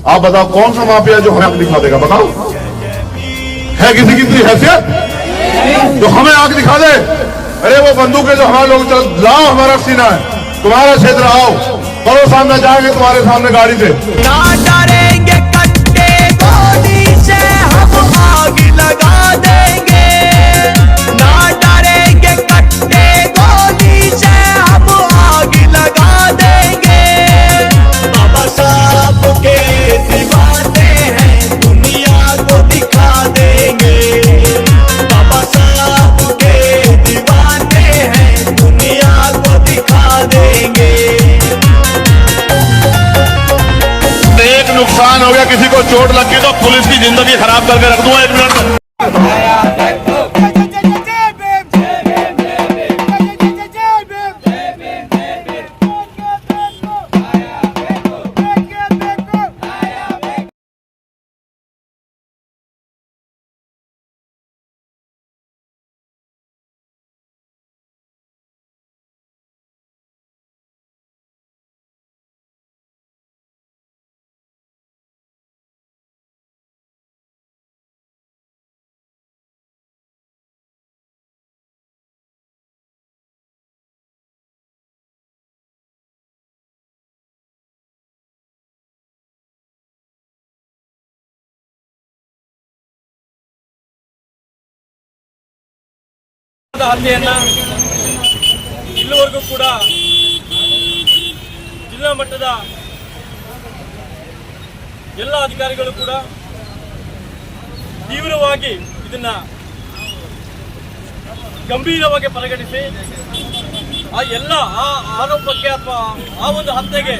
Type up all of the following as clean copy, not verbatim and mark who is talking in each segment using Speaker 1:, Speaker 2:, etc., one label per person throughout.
Speaker 1: आप बताओ कौन सा माफिया जो हमें आग दिखा देगा? बताओ, है किसी की इतनी हैसियत जो हमें आग दिखा दे? अरे वो बंदूकें जो हमारे लोग चल, लाओ हमारा सीना है, तुम्हारा क्षेत्र आओ, करो सामने, जाएंगे तुम्हारे सामने गाड़ी से।
Speaker 2: ना डरेंगे कट्टे गोली से, हम आग लगा देंगे। ना डरेंगे कट्टे गोली से, हम आग लगा देंगे। बाबा साहब के दीवाने हैं, दुनिया को दिखा देंगे। बाबा साहब के दीवाने हैं, दुनिया को दिखा देंगे।
Speaker 1: एक नुकसान हो गया, किसी को चोट लग गई तो पुलिस की जिंदगी खराब करके रख दूंगा 1 मिनट।
Speaker 3: ಹತ್ಯೆಯನ್ನ ಇಲ್ಲಿವರೆಗೂ ಕೂಡ ಜಿಲ್ಲಾ ಮಟ್ಟದ ಎಲ್ಲ ಅಧಿಕಾರಿಗಳು ಕೂಡ ತೀವ್ರವಾಗಿ ಇದನ್ನ ಗಂಭೀರವಾಗಿ ಪರಿಗಣಿಸಿ ಆ ಎಲ್ಲ ಆರೋಪಕ್ಕೆ ಅಥವಾ ಆ ಒಂದು ಹತ್ಯೆಗೆ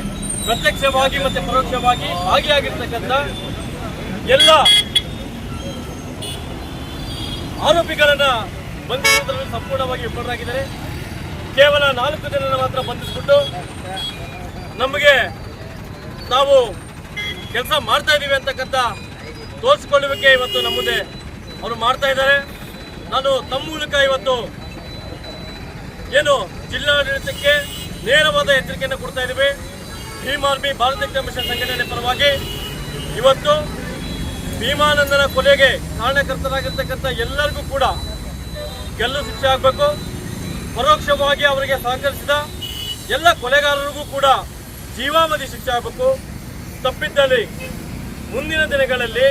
Speaker 3: ಪ್ರತ್ಯಕ್ಷವಾಗಿ ಮತ್ತೆ ಪರೋಕ್ಷವಾಗಿ ಭಾಗಿಯಾಗಿರ್ತಕ್ಕಂಥ ಎಲ್ಲ ಆರೋಪಿಗಳನ್ನ ಬಂಧಿಸುವುದರಲ್ಲಿ ಸಂಪೂರ್ಣವಾಗಿ ವಿಫಲರಾಗಿದ್ದಾರೆ. ಕೇವಲ 4 ಜನರನ್ನು ಮಾತ್ರ ಬಂಧಿಸಿಬಿಟ್ಟು ನಮಗೆ ನಾವು ಕೆಲಸ ಮಾಡ್ತಾ ಇದ್ದೀವಿ ಅಂತಕ್ಕಂಥ ತೋರಿಸಿಕೊಳ್ಳುವಿಕೆ ಇವತ್ತು ನಮ್ಮ ಮುಂದೆ ಅವರು ಮಾಡ್ತಾ ಇದ್ದಾರೆ. ನಾನು ತಮ್ಮ ಮೂಲಕ ಇವತ್ತು ಏನು ಜಿಲ್ಲಾಡಳಿತಕ್ಕೆ ನೇರವಾದ ಎಚ್ಚರಿಕೆಯನ್ನು ಕೊಡ್ತಾ ಇದ್ದೀವಿ. ಭೀಮ್ ಆರ್ಮಿ ಭಾರತ ಮಿಷನ್ ಸಂಘಟನೆ ಪರವಾಗಿ ಇವತ್ತು ಭೀಮಾನಂದನ ಕೊಲೆಗೆ ಕಾರಣಕರ್ತರಾಗಿರ್ತಕ್ಕಂಥ ಎಲ್ಲರಿಗೂ ಕೂಡ ಗೆಲ್ಲು ಶಿಕ್ಷೆ ಆಗಬೇಕು. ಪರೋಕ್ಷವಾಗಿ ಅವರಿಗೆ ಸಹಕರಿಸಿದ ಎಲ್ಲ ಕೊಲೆಗಾರರಿಗೂ ಕೂಡ ಜೀವಾವಧಿ ಶಿಕ್ಷೆ ಆಗಬೇಕು. ತಪ್ಪಿದ್ದಲ್ಲಿ ಮುಂದಿನ ದಿನಗಳಲ್ಲಿ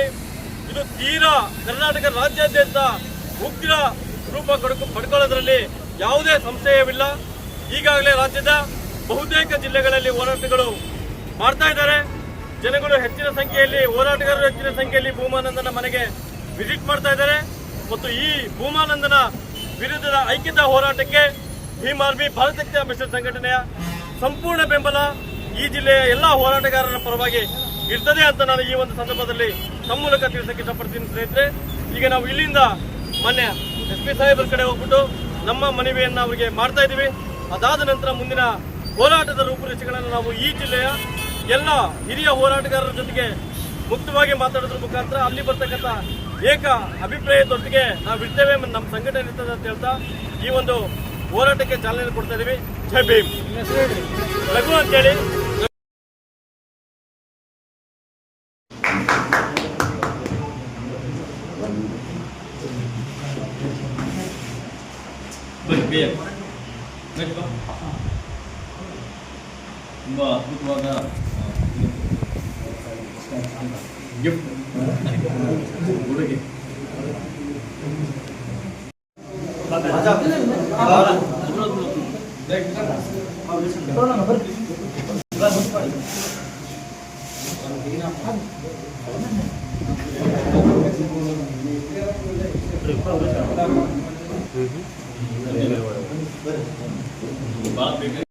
Speaker 3: ಇದು ತೀರಾ ಕರ್ನಾಟಕ ರಾಜ್ಯಾದ್ಯಂತ ಉಗ್ರ ರೂಪ ಪಡ್ಕೊಳ್ಳೋದ್ರಲ್ಲಿ ಯಾವುದೇ ಸಂಶಯವಿಲ್ಲ. ಈಗಾಗಲೇ ರಾಜ್ಯದ ಬಹುತೇಕ ಜಿಲ್ಲೆಗಳಲ್ಲಿ ಹೋರಾಟಗಳು ಮಾಡ್ತಾ ಇದ್ದಾರೆ. ಜನಗಳು ಹೆಚ್ಚಿನ ಸಂಖ್ಯೆಯಲ್ಲಿ, ಹೋರಾಟಗಾರರು ಹೆಚ್ಚಿನ ಸಂಖ್ಯೆಯಲ್ಲಿ ಭೂಮಾನಂದನ ಮನೆಗೆ ವಿಸಿಟ್ ಮಾಡ್ತಾ ಇದ್ದಾರೆ ಮತ್ತು ಈ ಭೂಮಾನಂದನ ವಿರುದ್ಧದ ಐಕ್ಯತಾ ಹೋರಾಟಕ್ಕೆ ಭೀಮ್ ಆರ್ಮಿ ಭಾರತ ಮಿಷನ್ ಸಂಘಟನೆಯ ಸಂಪೂರ್ಣ ಬೆಂಬಲ ಈ ಜಿಲ್ಲೆಯ ಎಲ್ಲ ಹೋರಾಟಗಾರರ ಪರವಾಗಿ ಇರ್ತದೆ ಅಂತ ನಾನು ಈ ಒಂದು ಸಂದರ್ಭದಲ್ಲಿ ತಮ್ಮ ಮೂಲಕ ತಿಳಿಸಕ್ಕೆ ಇಷ್ಟಪಡ್ತೀನಿ. ಸ್ನೇಹಿತರೆ, ಈಗ ನಾವು ಇಲ್ಲಿಂದ ಮೊನ್ನೆ SP ಸಾಹೇಬರ ಕಡೆ ಹೋಗ್ಬಿಟ್ಟು ನಮ್ಮ ಮನವಿಯನ್ನು ಅವರಿಗೆ ಮಾಡ್ತಾ ಇದ್ದೀವಿ. ಅದಾದ ನಂತರ ಮುಂದಿನ ಹೋರಾಟದ ರೂಪುರೇಷೆಗಳನ್ನು ನಾವು ಈ ಜಿಲ್ಲೆಯ ಎಲ್ಲ ಹಿರಿಯ ಹೋರಾಟಗಾರರ ಜೊತೆಗೆ ಮುಕ್ತವಾಗಿ ಮಾತಾಡೋದ್ರ ಮುಖಾಂತರ ಅಲ್ಲಿ ಬರ್ತಕ್ಕಂಥ ಏಕ ಅಭಿಪ್ರಾಯದೊಟ್ಟಿಗೆ ನಾವು ಇರ್ತೇವೆ, ನಮ್ಮ ಸಂಘಟನೆ ಇರ್ತದೆ ಅಂತ ಹೇಳ್ತಾ ಈ ಒಂದು ಹೋರಾಟಕ್ಕೆ ಚಾಲನೆ ಕೊಡ್ತಾ ಇದೀವಿ. ಜೈ ಭೀಮ್. ರಘು ಅಂತೇಳಿ
Speaker 4: ತುಂಬಾ ಅದ್ಭುತವಾದ ಗಿಫ್ಟ್ ಹುಡುಗಿ ಭಾಳ ಬೇಕು.